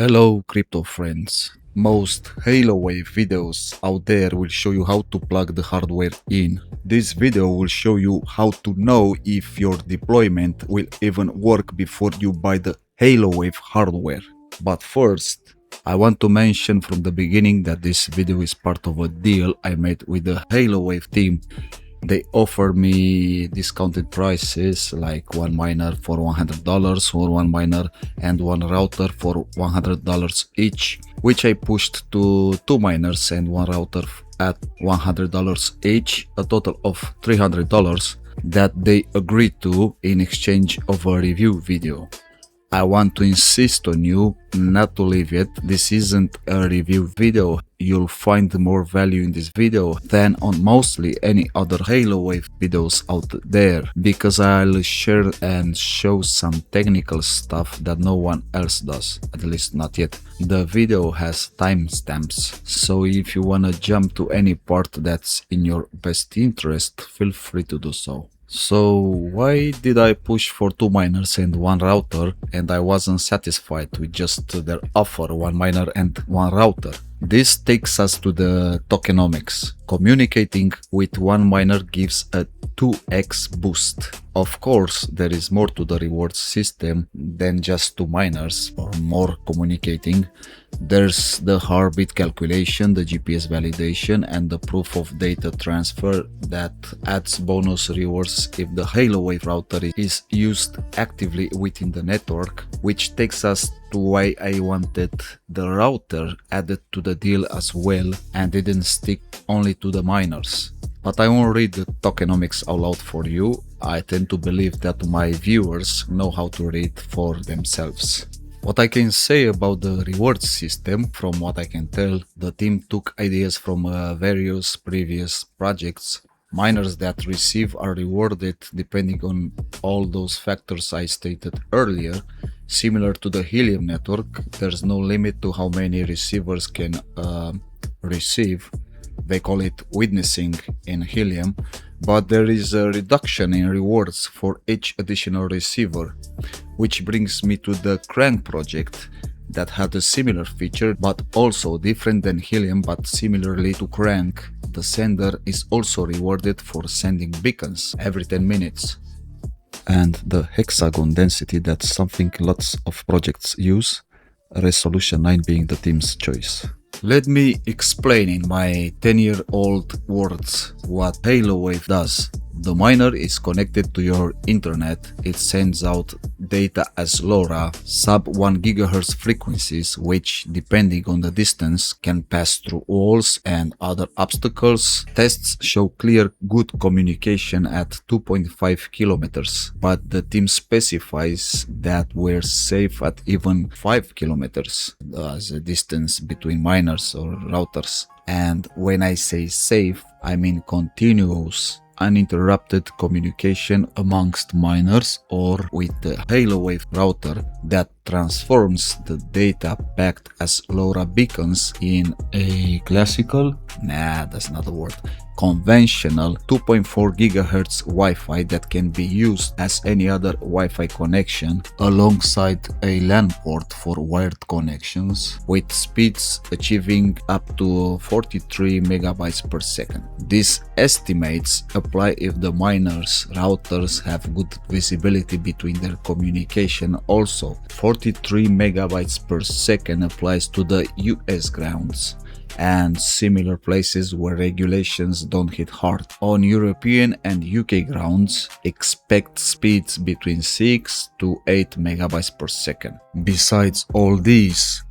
Hello crypto friends. Most HaloWave videos out there will show you how to plug the hardware in. This video will show you how to know if your deployment will even work before you buy the HaloWave hardware. But first, I want to mention from the beginning that this video is part of a deal I made with the HaloWave team. They offer me discounted prices like one miner for $100 or one miner and one router for $100 each, which I pushed to two miners and one router at $100 each, a total of $300 that they agreed to in exchange of a review video. I want to insist on you not to leave it. This isn't a review video. You'll find more value in this video than on mostly any other HaloWave videos out there, because I'll share and show some technical stuff that no one else does, at least not yet. The video has timestamps, so if you wanna jump to any part that's in your best interest, feel free to do so. So why did I push for two miners and one router and I wasn't satisfied with just their offer, one miner and one router? This takes us to the tokenomics. Communicating with one miner gives a 2x boost. Of course, there is more to the reward system than just two miners or more communicating. There's the heartbeat calculation, the GPS validation, and the proof of data transfer that adds bonus rewards if the HaloWave router is used actively within the network, which takes us to why I wanted the router added to the deal as well and didn't stick only to the miners. But I won't read the tokenomics out loud for you. I tend to believe that my viewers know how to read for themselves. What I can say about the reward system, from what I can tell, the team took ideas from various previous projects. Miners that receive are rewarded depending on all those factors I stated earlier. Similar to the Helium network, there's no limit to how many receivers can receive. They call it witnessing in Helium, but there is a reduction in rewards for each additional receiver, which brings me to the Crank project that had a similar feature but also different than Helium. But similarly to Crank, the sender is also rewarded for sending beacons every 10 minutes. And the hexagon density, that's something lots of projects use, resolution 9 being the team's choice. Let me explain in my 10-year-old words what HaloWave does. The miner is connected to your internet. It sends out data as LoRa, sub 1 GHz frequencies, which, depending on the distance, can pass through walls and other obstacles. Tests show clear, good communication at 2.5 kilometers, but the team specifies that we're safe at even 5 kilometers as a distance between miners or routers. And when I say safe, I mean continuous, uninterrupted communication amongst miners or with the HaloWave router that transforms the data packed as LoRa beacons in a classical, that's not the word, conventional 2.4 GHz Wi-Fi that can be used as any other Wi-Fi connection alongside a LAN port for wired connections, with speeds achieving up to 43 megabytes per second. These estimates apply if the miners' routers have good visibility between their communication. Also, 43 megabytes per second applies to the US grounds and similar places where regulations don't hit hard. On European and UK grounds, expect speeds between 6 to 8 megabytes per second. Besides all these,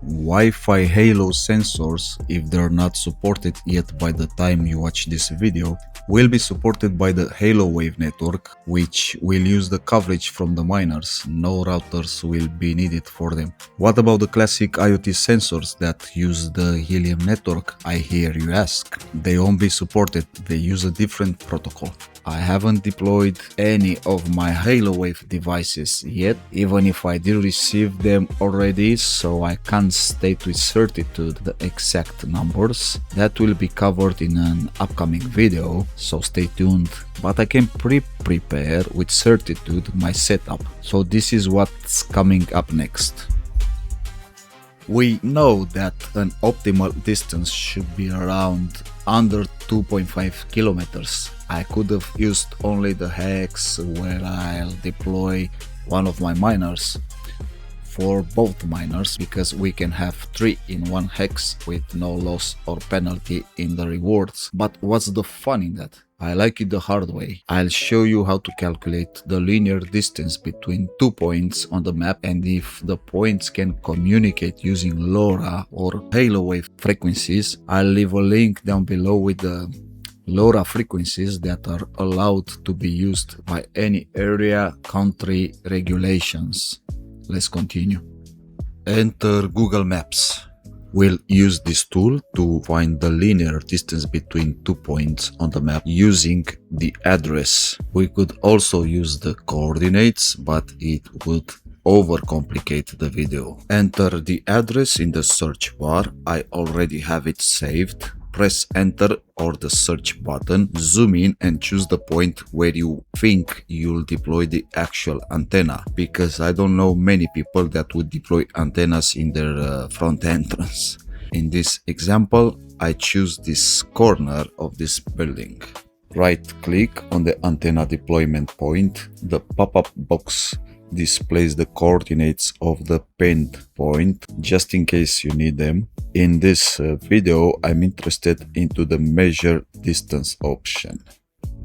Wi-Fi Halo sensors, if they're not supported yet by the time you watch this video, will be supported by the HaloWave network, which will use the coverage from the miners. No routers will be needed for them. What about the classic IoT sensors that use the Helium network, I hear you ask? They won't be supported, they use a different protocol. I haven't deployed any of my HaloWave devices yet, even if I did receive them already, so I can't state with certitude the exact numbers. That will be covered in an upcoming video, so stay tuned. But I can prepare with certitude my setup. So this is what's coming up next. We know that an optimal distance should be around under 2.5 kilometers. I could have used only the hex where I'll deploy one of my miners for both miners, because we can have 3 in one hex with no loss or penalty in the rewards. But what's the fun in that? I like it the hard way. I'll show you how to calculate the linear distance between 2 points on the map, and if the points can communicate using LoRa or HaloWave frequencies. I'll leave a link down below with the LoRa frequencies that are allowed to be used by any area country regulations. Let's continue. Enter Google Maps. We'll use this tool to find the linear distance between 2 points on the map using the address. We could also use the coordinates, but it would overcomplicate the video. Enter the address in the search bar. I already have it saved. Press enter or the search button, zoom in and choose the point where you think you'll deploy the actual antenna, because I don't know many people that would deploy antennas in their front entrance. In this example, I choose this corner of this building. Right click on the antenna deployment point. The pop-up box displays the coordinates of the pinned point, just in case you need them. In this video, I'm interested into the measure distance option.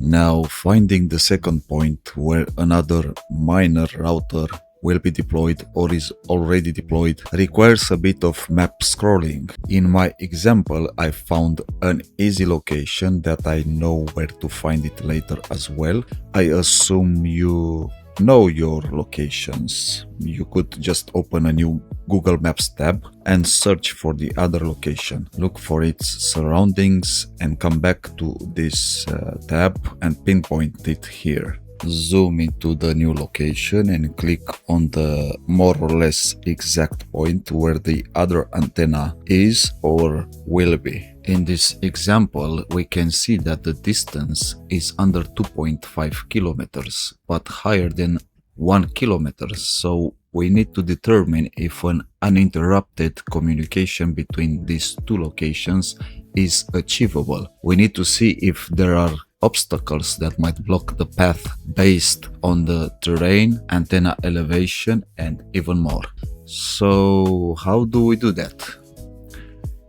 Now, finding the second point where another miner router will be deployed or is already deployed requires a bit of map scrolling. In my example, I found an easy location that I know where to find it later as well. I assume you know your locations. You could just open a new Google Maps tab and search for the other location. Look for its surroundings and come back to this tab and pinpoint it here. Zoom into the new location and click on the more or less exact point where the other antenna is or will be. In this example, we can see that the distance is under 2.5 kilometers, but higher than 1 kilometer. So we need to determine if an uninterrupted communication between these two locations is achievable. We need to see if there are obstacles that might block the path based on the terrain, antenna elevation, and even more. So how do we do that?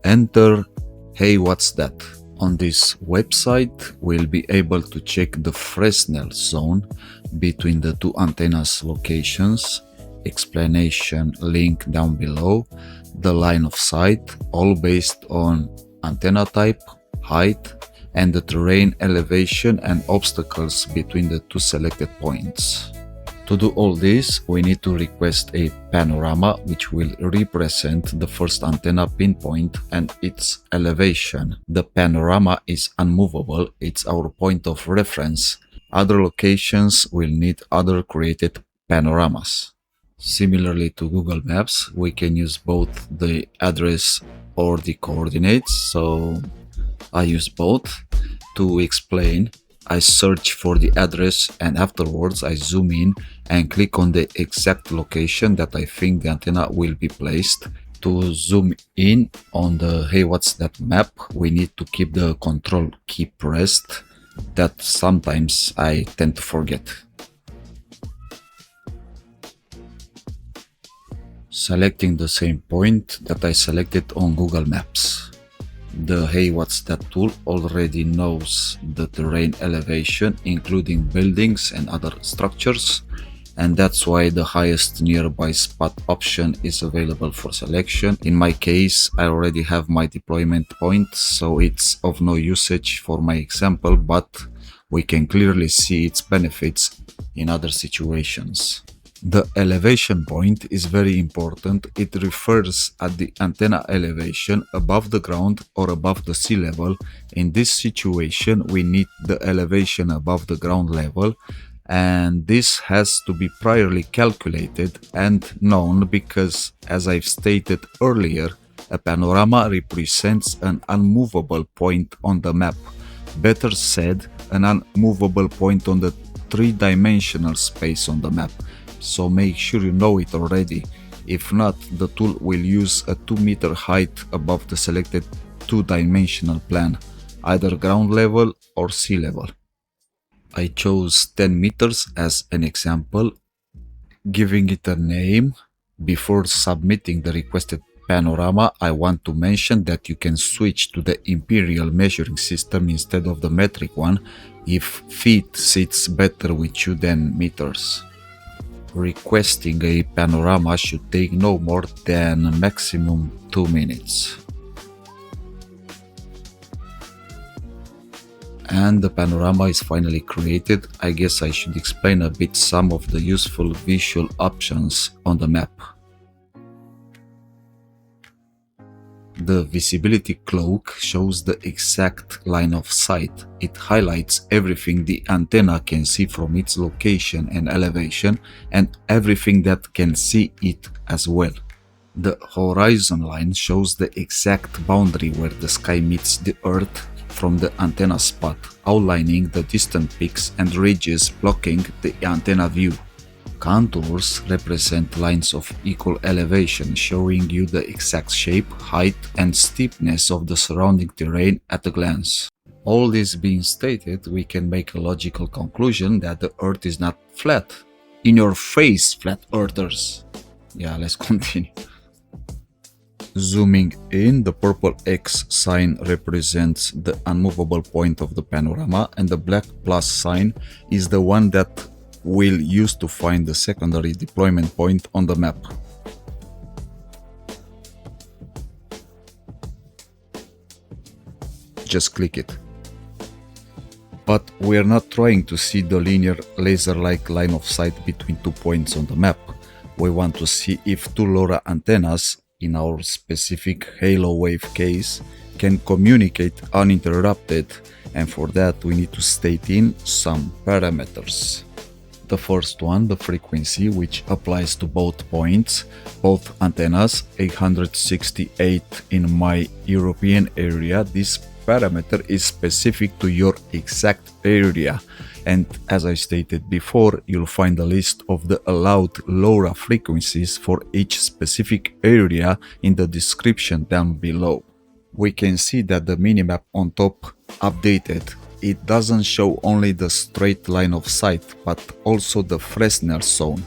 Enter HeyWhatsThat. On this website, we'll be able to check the Fresnel zone between the two antennas locations. Explanation link down below. The line of sight, all based on antenna type, height, and the terrain elevation and obstacles between the two selected points. To do all this, we need to request a panorama which will represent the first antenna pinpoint and its elevation. The panorama is unmovable, it's our point of reference. Other locations will need other created panoramas. Similarly to Google Maps, we can use both the address or the coordinates, so I use both. To explain, I search for the address and afterwards I zoom in and click on the exact location that I think the antenna will be placed. To zoom in on the HeyWhatsThat map, we need to keep the control key pressed. That sometimes I tend to forget. Selecting the same point that I selected on Google Maps. The HeyWhatsThat tool already knows the terrain elevation, including buildings and other structures, and that's why the highest nearby spot option is available for selection. In my case, I already have my deployment point, so it's of no usage for my example, but we can clearly see its benefits in other situations. The elevation point is very important. It refers at the antenna elevation above the ground or above the sea level. In this situation, we need the elevation above the ground level, and this has to be priorly calculated and known because, as I've stated earlier, a panorama represents an unmovable point on the map. Better said, an unmovable point on the three-dimensional space on the map. So make sure you know it already. If not, the tool will use a 2-meter height above the selected two-dimensional plan, either ground level or sea level. I chose 10 meters as an example, giving it a name. Before submitting the requested panorama, I want to mention that you can switch to the imperial measuring system instead of the metric one if feet sits better with you than meters. Requesting a panorama should take no more than maximum 2 minutes. And the panorama is finally created. I guess I should explain a bit some of the useful visual options on the map. The visibility cloak shows the exact line of sight. It highlights everything the antenna can see from its location and elevation, and everything that can see it as well. The horizon line shows the exact boundary where the sky meets the earth from the antenna spot, outlining the distant peaks and ridges blocking the antenna view. Contours represent lines of equal elevation, showing you the exact shape, height, and steepness of the surrounding terrain at a glance. All this being stated, we can make a logical conclusion that the Earth is not flat. In your face, flat earthers! Yeah, let's continue. Zooming in, the purple X sign represents the unmovable point of the panorama, and the black plus sign is the one that we'll use to find the secondary deployment point on the map. Just click it. But we're not trying to see the linear laser-like line of sight between 2 points on the map. We want to see if 2 LoRa antennas, in our specific HaloWave case, can communicate uninterrupted, and for that we need to state in some parameters. The first one, the frequency, which applies to both points, both antennas, 868 in my European area. This parameter is specific to your exact area, and as I stated before, you'll find a list of the allowed LoRa frequencies for each specific area in the description down below. We can see that the minimap on top updated. It doesn't show only the straight line of sight, but also the Fresnel zone,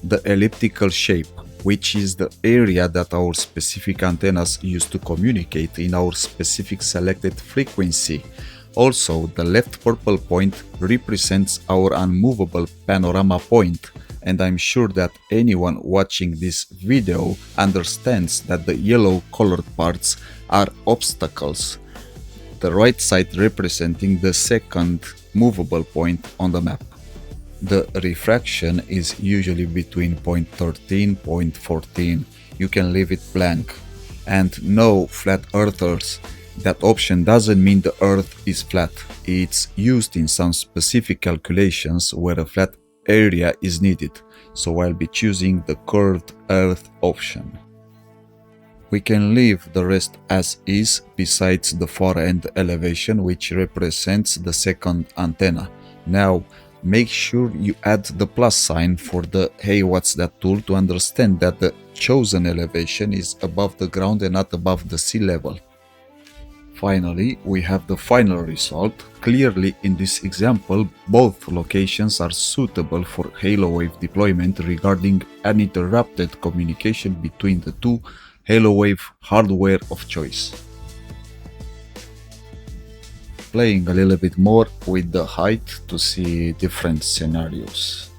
the elliptical shape, which is the area that our specific antennas use to communicate in our specific selected frequency. Also, the left purple point represents our unmovable panorama point, and I'm sure that anyone watching this video understands that the yellow colored parts are obstacles. The right side representing the second movable point on the map. The refraction is usually between 0.13 - 0.14. You can leave it blank. And no, flat earthers, that option doesn't mean the earth is flat. It's used in some specific calculations where a flat area is needed, so I'll be choosing the curved earth option. We can leave the rest as is, besides the far end elevation, which represents the second antenna. Now, make sure you add the plus sign for the HeyWhatsThat tool to understand that the chosen elevation is above the ground and not above the sea level. Finally, we have the final result. Clearly, in this example, both locations are suitable for HaloWave deployment regarding uninterrupted communication between the two HaloWave hardware of choice. Playing a little bit more with the height to see different scenarios.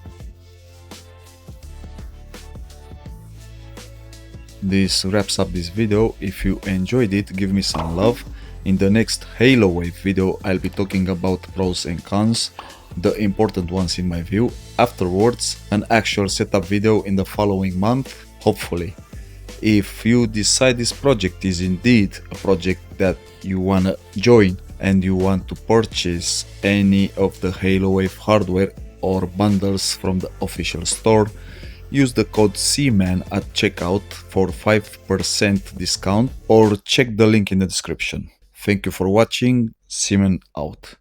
This wraps up this video. If you enjoyed it, give me some love. In the next HaloWave video, I'll be talking about pros and cons, the important ones in my view. Afterwards, an actual setup video in the following month, hopefully. If you decide this project is indeed a project that you wanna join and you want to purchase any of the HaloWave hardware or bundles from the official store, use the code CMAN at checkout for 5% discount or check the link in the description. Thank you for watching. CMAN out.